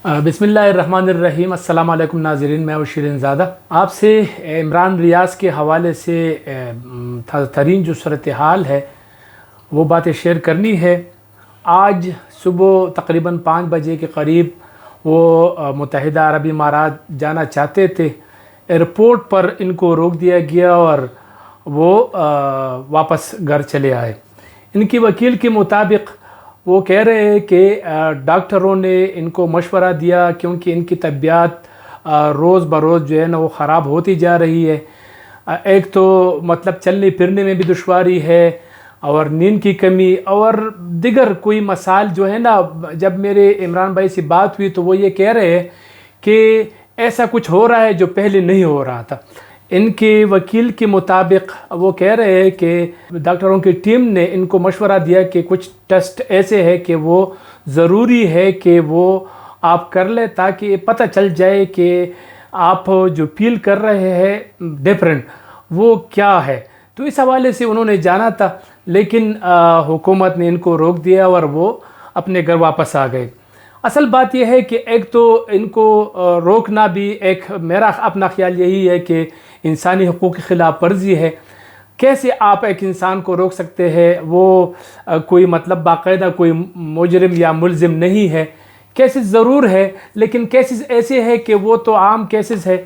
بسم اللہ الرحمن الرحیم۔ السلام علیکم ناظرین، میں شیرین زادہ آپ سے عمران ریاض کے حوالے سے تازہ ترین جو صورتحال ہے وہ باتیں شیئر کرنی ہے۔ آج صبح تقریباً 5 بجے کے قریب وہ متحدہ عرب امارات جانا چاہتے تھے۔ ایئرپورٹ پر ان کو روک دیا گیا اور وہ واپس گھر چلے آئے۔ ان کی وکیل کے مطابق وہ کہہ رہے ہیں کہ ڈاکٹروں نے ان کو مشورہ دیا کیونکہ ان کی طبیعت روز بروز جو ہے نا وہ خراب ہوتی جا رہی ہے۔ ایک تو مطلب چلنے پھرنے میں بھی دشواری ہے اور نیند کی کمی اور دیگر کوئی مسائل جو ہے نا۔ جب میرے عمران بھائی سے بات ہوئی تو وہ یہ کہہ رہے ہیں کہ ایسا کچھ ہو رہا ہے جو پہلے نہیں ہو رہا تھا۔ ان کے وکیل کے مطابق وہ کہہ رہے ہیں کہ ڈاکٹروں کی ٹیم نے ان کو مشورہ دیا کہ کچھ ٹیسٹ ایسے ہیں کہ وہ ضروری ہے کہ وہ آپ کر لیں تاکہ پتہ چل جائے کہ آپ جو فیل کر رہے ہیں ڈفرینٹ وہ کیا ہے۔ تو اس حوالے سے انہوں نے جانا تھا لیکن حکومت نے ان کو روک دیا اور وہ اپنے گھر واپس آ گئے۔ اصل بات یہ ہے کہ ایک تو ان کو روکنا بھی ایک میرا اپنا خیال یہی ہے کہ انسانی حقوق کی خلاف ورزی ہے۔ کیسے آپ ایک انسان کو روک سکتے ہیں؟ وہ کوئی مطلب باقاعدہ کوئی مجرم یا ملزم نہیں ہے۔ کیسز ضرور ہے لیکن کیسز ایسے ہے کہ وہ تو عام کیسز ہے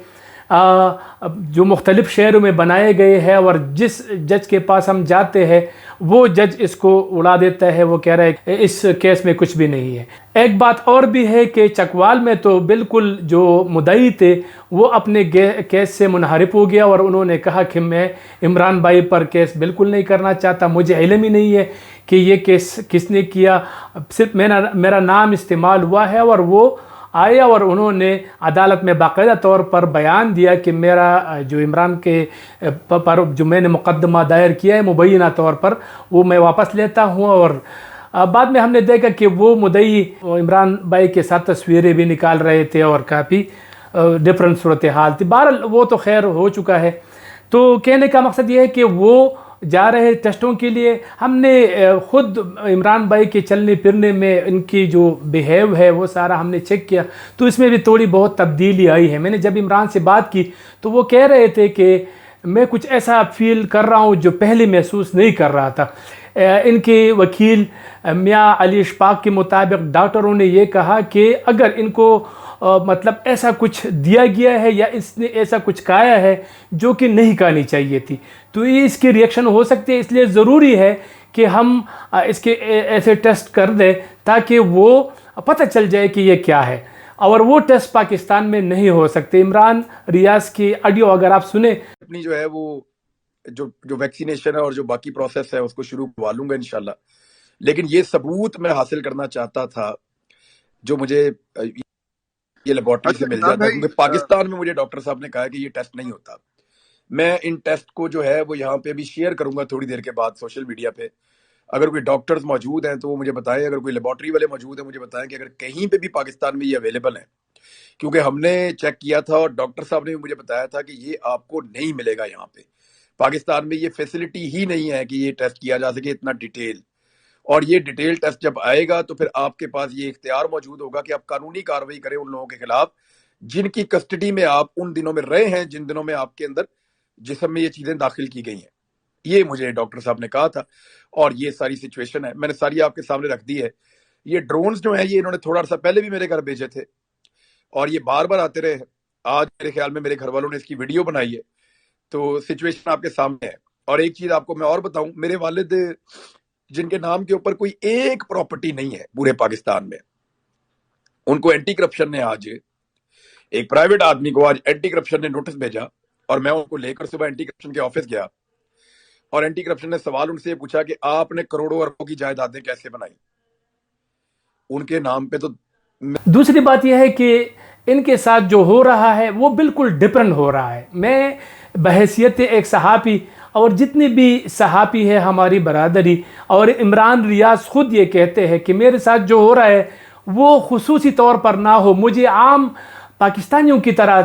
جو مختلف شہروں میں بنائے گئے ہیں اور جس جج کے پاس ہم جاتے ہیں وہ جج اس کو اڑا دیتا ہے، وہ کہہ رہا ہے کہ اس کیس میں کچھ بھی نہیں ہے۔ ایک بات اور بھی ہے کہ چکوال میں تو بالکل جو مدعی تھے وہ اپنے کیس سے منحرف ہو گیا اور انہوں نے کہا کہ میں عمران بھائی پر کیس بالکل نہیں کرنا چاہتا، مجھے علم ہی نہیں ہے کہ یہ کیس کس نے کیا، صرف میرا نام استعمال ہوا ہے۔ اور وہ آئے اور انہوں نے عدالت میں باقاعدہ طور پر بیان دیا کہ میرا جو عمران کے پر جو میں نے مقدمہ دائر کیا ہے مبینہ طور پر وہ میں واپس لیتا ہوں۔ اور بعد میں ہم نے دیکھا کہ وہ مدعی عمران بھائی کے ساتھ تصویریں بھی نکال رہے تھے اور کافی ڈفرینٹ صورتحال تھی۔ بہرحال وہ تو خیر ہو چکا ہے۔ تو کہنے کا مقصد یہ ہے کہ وہ جا رہے ٹیسٹوں کے لیے۔ ہم نے خود عمران بھائی کے چلنے پھرنے میں ان کی جو بیہیو ہے وہ سارا ہم نے چیک کیا تو اس میں بھی تھوڑی بہت تبدیلی آئی ہے۔ میں نے جب عمران سے بات کی تو وہ کہہ رہے تھے کہ میں کچھ ایسا فیل کر رہا ہوں جو پہلے محسوس نہیں کر رہا تھا۔ ان کے وکیل میاں علی اشفاق کے مطابق ڈاکٹروں نے یہ کہا کہ اگر ان کو مطلب ایسا کچھ دیا گیا ہے یا اس نے ایسا کچھ کہا ہے جو کہ نہیں کہانی چاہیے تھی تو یہ اس کی ریئیکشن ہو سکتی ہے، اس لیے ضروری ہے کہ ہم اس کے ایسے ٹیسٹ کر دیں تاکہ وہ پتہ چل جائے کہ یہ کیا ہے۔ اور وہ ٹیسٹ پاکستان میں نہیں ہو سکتے۔ عمران ریاض کی آڈیو اگر آپ سنیں، اپنی جو ہے وہ جو ویکسینیشن ہے اور جو باقی پروسیس ہے اس کو شروع کروا لوں گا انشاءاللہ، لیکن یہ ثبوت میں حاصل کرنا چاہتا تھا جو مجھے یہ لیبارٹری سے مل جاتا، کیونکہ پاکستان میں مجھے ڈاکٹر صاحب نے کہا کہ یہ ٹیسٹ نہیں ہوتا۔ میں ان ٹیسٹ کو جو ہے وہ یہاں پہ بھی شیئر کروں گا تھوڑی دیر کے بعد سوشل میڈیا پہ۔ اگر کوئی ڈاکٹرز موجود ہیں تو وہ مجھے بتائیں، اگر کوئی لیبارٹری والے موجود ہیں مجھے بتائیں کہ اگر کہیں پہ بھی پاکستان میں یہ اویلیبل ہیں، کیونکہ ہم نے چیک کیا تھا اور ڈاکٹر صاحب نے بھی مجھے بتایا تھا کہ یہ آپ کو نہیں ملے گا یہاں پہ پاکستان میں، یہ فیسلٹی ہی نہیں ہے کہ یہ ٹیسٹ کیا جا سکے اتنا ڈیٹیل۔ اور یہ ڈیٹیل ٹیسٹ جب آئے گا تو پھر آپ کے پاس یہ اختیار موجود ہوگا کہ آپ قانونی کارروائی کریں ان لوگوں کے خلاف جن کی کسٹڈی میں آپ ان دنوں میں رہے ہیں، جن دنوں میں آپ کے اندر جسم میں یہ چیزیں داخل کی گئی ہیں۔ یہ مجھے ڈاکٹر صاحب نے کہا تھا اور یہ ساری سچویشن ہے، میں نے ساری آپ کے سامنے رکھ دی ہے۔ یہ ڈرونز جو ہیں یہ انہوں نے تھوڑا سا پہلے بھی میرے گھر بھیجے تھے اور یہ بار بار آتے رہے۔ آج میرے خیال میں میرے گھر والوں نے اس کی ویڈیو بنائی ہے، تو سچویشن آپ کے سامنے ہے۔ اور ایک چیز آپ کو میں اور بتاؤں، میرے والد جن کے نام کے اوپر کوئی ایک پراپرٹی نہیں ہے پورے پاکستان میں، ان کو اینٹی کرپشن نے آج ایک پرائیویٹ آدمی کو آج اینٹی کرپشن نے نوٹس بھیجا اور میں ان کو لے کر صبح اینٹی کرپشن کے آفس گیا اور اینٹی کرپشن نے سوال ان سے یہ پوچھا کہ آپ نے کروڑوں اربوں کی جائیدادیں کیسے بنائی؟ ان کے نام پہ تو دوسری بات یہ ہے کہ ان کے ساتھ جو ہو رہا ہے وہ بالکل ڈفرینٹ ہو رہا ہے۔ میں بحیثیت ایک صحافی اور جتنی بھی صحافی ہے ہماری برادری اور عمران ریاض خود یہ کہتے ہیں کہ میرے ساتھ جو ہو رہا ہے وہ خصوصی طور پر نہ ہو، مجھے عام پاکستانیوں کی طرح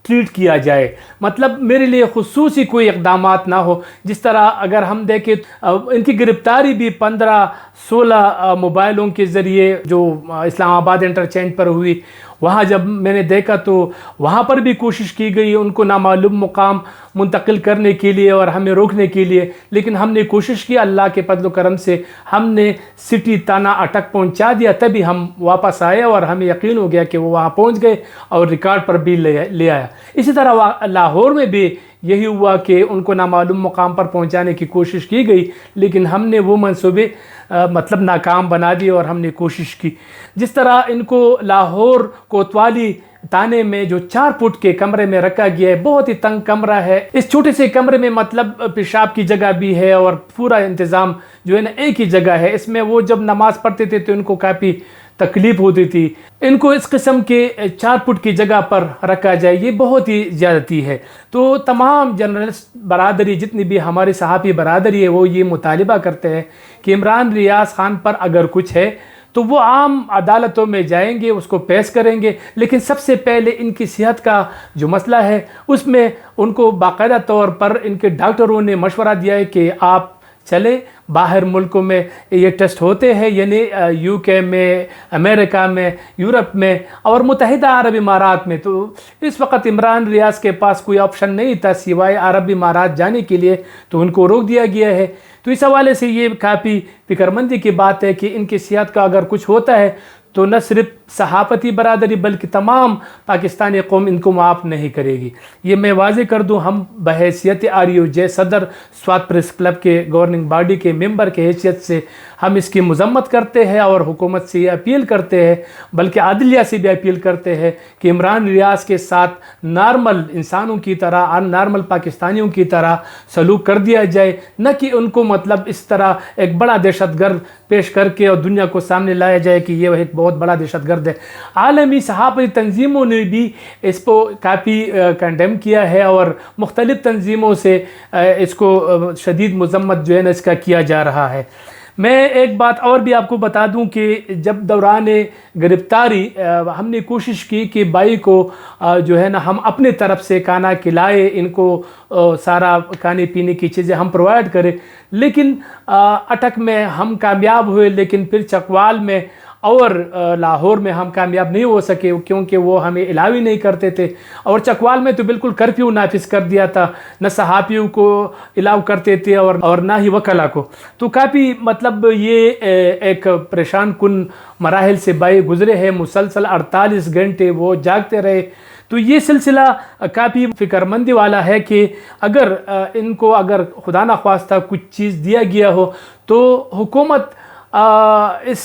ٹریٹ کیا جائے، مطلب میرے لیے خصوصی کوئی اقدامات نہ ہو. جس طرح اگر ہم دیکھیں ان کی گرفتاری بھی 15-16 موبائلوں کے ذریعے جو اسلام آباد انٹرچینج پر ہوئی، وہاں جب میں نے دیکھا تو وہاں پر بھی کوشش کی گئی ان کو نامعلوم مقام منتقل کرنے کے لیے اور ہمیں روکنے کے لیے، لیکن ہم نے کوشش کی، اللہ کے فضل و کرم سے ہم نے سٹی تانا اٹک پہنچا دیا، تبھی ہم واپس آئے اور ہمیں یقین ہو گیا کہ وہ وہاں پہنچ گئے اور ریکارڈ پر بھی لے آیا. اسی طرح لاہور میں بھی یہی ہوا کہ ان کو نامعلوم مقام پر پہنچانے کی کوشش کی گئی، لیکن ہم نے وہ منصوبے مطلب ناکام بنا دیے اور ہم نے کوشش کی. جس طرح ان کو لاہور کوتوالی تانے میں جو 4 فٹ کے کمرے میں رکھا گیا ہے، بہت ہی تنگ کمرہ ہے. اس چھوٹے سے کمرے میں مطلب پیشاب کی جگہ بھی ہے اور پورا انتظام جو ہے نا ایک ہی جگہ ہے. اس میں وہ جب نماز پڑھتے تھے تو ان کو کافی تکلیف ہوتی تھی. ان کو اس قسم کے 4 فٹ کی جگہ پر رکھا جائے، یہ بہت ہی زیادتی ہے. تو تمام جرنلسٹ برادری جتنی بھی ہماری صحافی برادری ہے وہ یہ مطالبہ کرتے ہیں کہ عمران ریاض خان پر اگر کچھ ہے تو وہ عام عدالتوں میں جائیں گے، اس کو پیش کریں گے، لیکن سب سے پہلے ان کی صحت کا جو مسئلہ ہے اس میں ان کو باقاعدہ طور پر ان کے ڈاکٹروں نے مشورہ دیا ہے کہ آپ چلے باہر ملکوں میں یہ ٹیسٹ ہوتے ہیں، یعنی UK میں، امریکہ میں، یورپ میں اور متحدہ عرب امارات میں. تو اس وقت عمران ریاض کے پاس کوئی آپشن نہیں تھا سوائے عرب امارات جانے کے لیے، تو ان کو روک دیا گیا ہے. تو اس حوالے سے یہ کافی فکر مندی کی بات ہے کہ ان کی صحت کا اگر کچھ ہوتا ہے تو نہ صرف صحافتی برادری بلکہ تمام پاکستانی قوم ان کو معاف نہیں کرے گی. یہ میں واضح کر دوں، ہم بحیثیت RUJ صدر سوات پریس کلب کے گورننگ باڈی کے ممبر کے حیثیت سے ہم اس کی مذمت کرتے ہیں اور حکومت سے یہ اپیل کرتے ہیں، بلکہ عدلیہ سے بھی اپیل کرتے ہیں کہ عمران ریاض کے ساتھ نارمل انسانوں کی طرح، نارمل پاکستانیوں کی طرح سلوک کر دیا جائے، نہ کہ ان کو مطلب اس طرح ایک بڑا دہشت گرد پیش کر کے اور دنیا کو سامنے لایا جائے کہ یہ ایک بہت بڑا دہشت گرد ہے. عالمی صحافتی تنظیموں نے بھی اس کو کافی کنڈیم کیا ہے اور مختلف تنظیموں سے اس کو شدید مذمت جو ہے نا اس کا کیا جا رہا ہے. میں ایک بات اور بھی آپ کو بتا دوں کہ جب دوران گرفتاری ہم نے کوشش کی کہ بھائی کو جو ہے نا ہم اپنے طرف سے کھانا کھلائے، ان کو سارا کھانے پینے کی چیزیں ہم پرووائڈ کریں، لیکن اٹک میں ہم کامیاب ہوئے، لیکن پھر چکوال میں اور لاہور میں ہم کامیاب نہیں ہو سکے کیونکہ وہ ہمیں الاؤ ہی نہیں کرتے تھے. اور چکوال میں تو بالکل کرفیو نافذ کر دیا تھا، نہ صحافیوں کو الاؤ کرتے تھے اور نہ ہی وکلا کو. تو کافی مطلب یہ ایک پریشان کن مراحل سے بھائی گزرے ہیں، مسلسل 48 گھنٹے وہ جاگتے رہے. تو یہ سلسلہ کافی فکر مندی والا ہے کہ اگر ان کو اگر خدا نخواستہ کچھ چیز دیا گیا ہو تو حکومت اس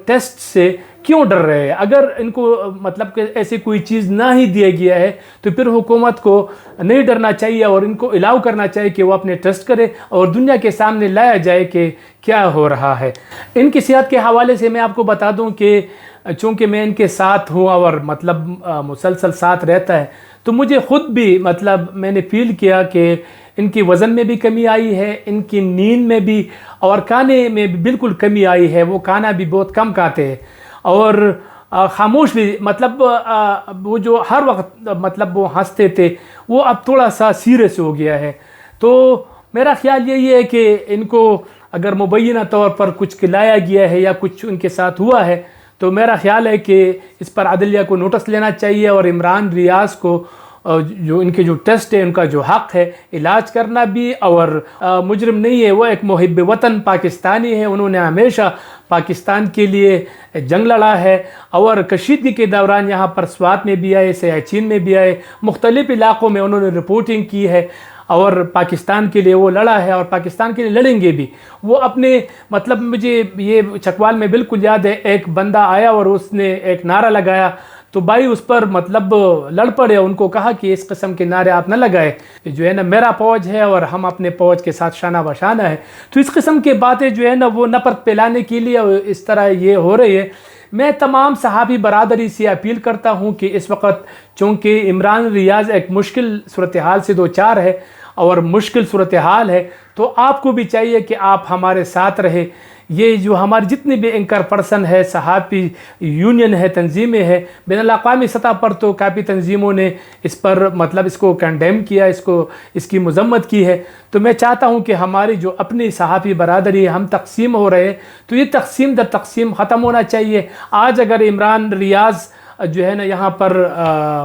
ٹیسٹ سے کیوں ڈر رہے ہیں؟ اگر ان کو مطلب کہ ایسی کوئی چیز نہ ہی دیا گیا ہے تو پھر حکومت کو نہیں ڈرنا چاہیے اور ان کو الاؤ کرنا چاہیے کہ وہ اپنے ٹیسٹ کرے اور دنیا کے سامنے لایا جائے کہ کیا ہو رہا ہے. ان کی صحت کے حوالے سے میں آپ کو بتا دوں کہ چونکہ میں ان کے ساتھ ہوں اور مطلب مسلسل ساتھ رہتا ہے، تو مجھے خود بھی مطلب میں نے فیل کیا کہ ان کی وزن میں بھی کمی آئی ہے، ان کی نیند میں بھی اور کھانے میں بھی بالکل کمی آئی ہے. وہ کھانا بھی بہت کم کھاتے ہیں اور خاموش بھی، مطلب وہ جو ہر وقت مطلب وہ ہنستے تھے وہ اب تھوڑا سا سیریس ہو گیا ہے. تو میرا خیال یہی ہے کہ ان کو اگر مبینہ طور پر کچھ کھلایا گیا ہے یا کچھ ان کے ساتھ ہوا ہے تو میرا خیال ہے کہ اس پر عدلیہ کو نوٹس لینا چاہیے اور عمران ریاض کو جو ان کے جو ٹیسٹ ہے ان کا جو حق ہے علاج کرنا بھی. اور مجرم نہیں ہے، وہ ایک محب وطن پاکستانی ہے، انہوں نے ہمیشہ پاکستان کے لیے جنگ لڑا ہے اور کشیدگی کے دوران یہاں پر سوات میں بھی آئے، سیاچین میں بھی آئے، مختلف علاقوں میں انہوں نے رپورٹنگ کی ہے اور پاکستان کے لیے وہ لڑا ہے اور پاکستان کے لیے لڑیں گے بھی. وہ اپنے مطلب مجھے یہ چکوال میں بالکل یاد ہے، ایک بندہ آیا اور اس نے ایک نعرہ لگایا تو بھائی اس پر مطلب لڑ پڑے، ان کو کہا کہ اس قسم کے نعرے آپ نہ لگائے، جو ہے نا میرا فوج ہے اور ہم اپنے فوج کے ساتھ شانہ بشانہ ہے. تو اس قسم کے باتیں جو ہے نا وہ نفرت پھیلانے کے لیے اس طرح یہ ہو رہی ہے. میں تمام صحافی برادری سے اپیل کرتا ہوں کہ اس وقت چونکہ عمران ریاض ایک مشکل صورتحال سے دوچار ہے اور مشکل صورتحال ہے، تو آپ کو بھی چاہیے کہ آپ ہمارے ساتھ رہے یہ جو ہماری جتنی بھی اینکر پرسن ہے، صحافی یونین ہے، تنظیمیں ہے، بین الاقوامی سطح پر تو کافی تنظیموں نے اس پر مطلب اس کو کنڈیم کیا، اس کی مذمت کی ہے. تو میں چاہتا ہوں کہ ہماری جو اپنی صحافی برادری ہے، ہم تقسیم ہو رہے ہیں تو یہ تقسیم در تقسیم ختم ہونا چاہیے. آج اگر عمران ریاض جو ہے نا یہاں پر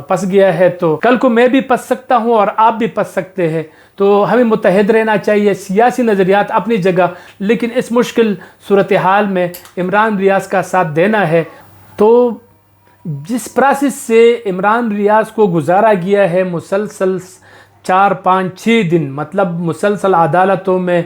پس گیا ہے تو کل کو میں بھی پس سکتا ہوں اور آپ بھی پس سکتے ہیں. تو ہمیں متحد رہنا چاہیے، سیاسی نظریات اپنی جگہ، لیکن اس مشکل صورتحال میں عمران ریاض کا ساتھ دینا ہے. تو جس پروسیس سے عمران ریاض کو گزارا گیا ہے، مسلسل 4 5 6 دن، مطلب مسلسل عدالتوں میں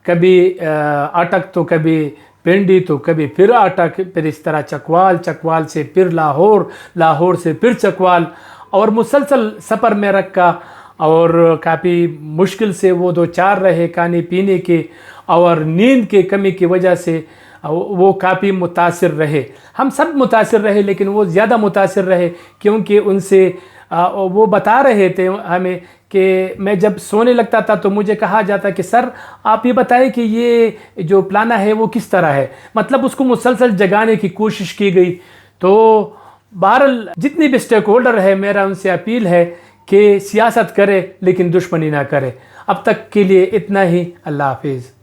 کبھی اٹک تو کبھی پنڈی تو کبھی پھر اٹک، پھر اس طرح چکوال سے پھر لاہور سے پھر چکوال، اور مسلسل سفر میں رکھا، اور کافی مشکل سے وہ 2 4 رہے کھانے پینے کے اور نیند کے کمی کی وجہ سے وہ کافی متاثر رہے. ہم سب متاثر رہے، لیکن وہ زیادہ متاثر رہے کیونکہ ان سے وہ بتا رہے تھے ہمیں کہ میں جب سونے لگتا تھا تو مجھے کہا جاتا کہ سر آپ یہ بتائیں کہ یہ جو پلانا ہے وہ کس طرح ہے، مطلب اس کو مسلسل جگانے کی کوشش کی گئی. تو بہرحال جتنی بھی اسٹیک ہولڈر ہے، میرا ان سے اپیل ہے کہ سیاست کرے لیکن دشمنی نہ کرے. اب تک کے لیے اتنا ہی. اللہ حافظ.